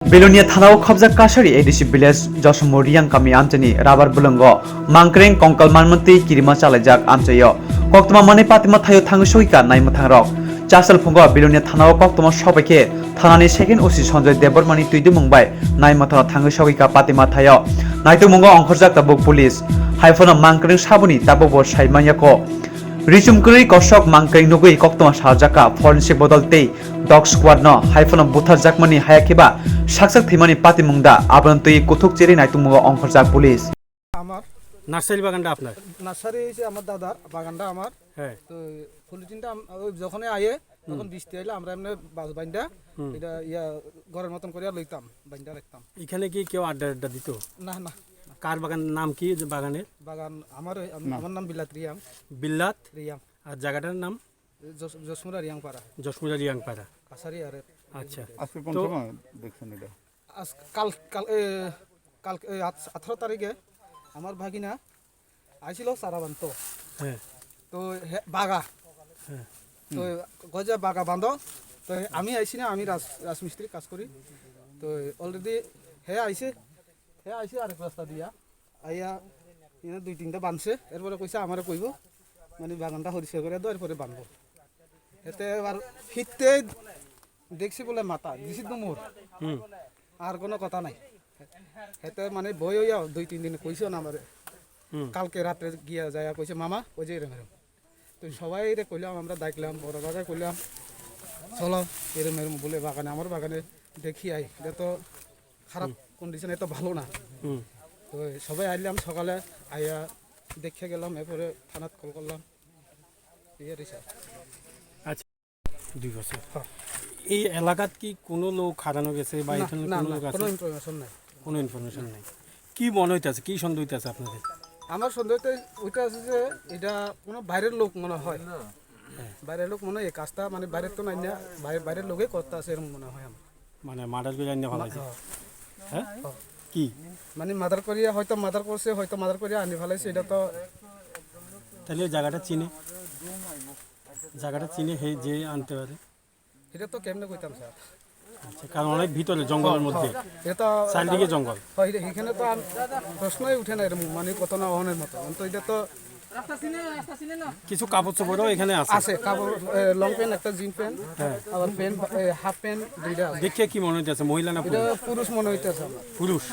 Belonia Thanao Khobjak Kashari Edishi Village Joshmo Riang Kami Amchani Rabar Bulungo Mangkreng Kongkal Manmati Kirima Chalajak Amchayo Koktoma Mane Patima Thayo Thangsoika Naima Thangrok Chasal Phungo Belonia Thanao Koktoma Sobaike Thanani Second Osi Sonjoy Debormani Tuidu Mumbai Naima Thana Thangsoika Patima Thayo Naitu Mungo Angkhorjak Tabuk Police Haifona Mangkreng Sabuni Tabobo Saimayako Richumkuri Kosok Mangkreng Nugui Koktoma Sarjaka Forensic Bodoltei Dog Squad no Haifona Buthar Jakmani Hayakiba Saksak Thimani Pati Mungda Abrantui Kuthuk Cheri Naitumugo Angkhorjak Police আমার nursery বাগানটা আপনার nursery হচ্ছে আমার দাদার বাগানটা আমার হ্যাঁ তো পলিথিনটা ওই যখন আয়ে তখন বৃষ্টি আইলে আমরা এমনি বাস বাইন্দা এটা ইয়া ঘরের মতন করে লইতাম বাইন্দা রাখতাম এখানে কি কেউ আড্ডা আড্ডা দিত না না কার বাগানের নাম কি যে বাগানের বাগান আমার নাম বিলাত রিয়াং বিল্লাত রিয়াং আর জায়গাটার নাম জসমুরা রিয়াং পাড়া যশমুরা রিয়াংপাড়া কাছারি আর আচ্ছা আজকে কোন সময় দেখছেন এটা আজ কাল কাল কাল 18 তারিখে আমার ভাগিনা আইছিল সারাবান্ত হ্যাঁ তো বাগা হ্যাঁ তো গজা বাগা বান্ধ তো আমি আইছি না আমি রাজমিস্ত্রি কাজ করি তো অলরেডি হে আইছে আরেক রাস্তা দিয়া আইয়া এনে দুই তিনটা বানছে এরপরে কইছে আমারে কইব মানে বাগানটা হরিষে করে দাও এরপরে বানবো এতে এবার ফিরতে দেখছি বলে মাথা দিছি তো মোর আর কোনো কথা নাই এতে মানে বই হইয়া দুই তিন দিন কইছো না আমারে কালকে রাত্রে গিয়া যায় কইছে মামা ওই যে এরম এরম তো সবাই রে কইলাম আমরা দেখলাম বড় দাদা কইলাম চলো এরম এরম বলে বাগানে আমার বাগানে দেখি আই এটা তো খারাপ কন্ডিশন এত ভালো না তো সবাই আইলাম সকালে আইয়া দেখে গেলাম এরপরে থানাত কল করলাম আচ্ছা 2 বছর এই এলাকাত কি কোনো লোক হারানো গেছে বা এখানে কোনো লোক আছে কোনো ইনফরমেশন নাই কোনো ইনফরমেশন নাই কি মনে হইতাছে কি সন্দেহ হইতাছে আপনাদের আমার সন্দেহতে ওইটা আছে যে এটা কোনো বাইরের লোক মনে হয় বাইরের লোক মনে হয় এই কাজটা মানে বাইরের তো নাই না বাইরের লোকে করতে আছে এরকম মনে হয় আমার মানে মার্ডার করে আনিয়ে ফেলাইছে হ্যাঁ কি মানে মাদার করিয়া হয়তো মাদার করছে হয়তো মাদার করিয়া আনি ফেলাইছে এটা তো তাহলে ওই জায়গাটা চিনে হে যে আনতে পারে এটা তো কেমনে কইতাম স্যার আচ্ছা কারণ অনেক ভিতরে জঙ্গলের মধ্যে এটা চারিদিকে জঙ্গল হয় এখানে তো আর প্রশ্নই উঠে না এরকম মানে কত না অহনের মতো তো এটা তো কিছু কাপড় চোপড়ও এখানে আছে আছে কাপড় লং প্যান্ট একটা জিন প্যান্ট আবার প্যান্ট হাফ প্যান্ট দুইটা আছে দেখে কি মনে হইতেছে মহিলা না এটা পুরুষ মনে হইতেছে আমার পুরুষ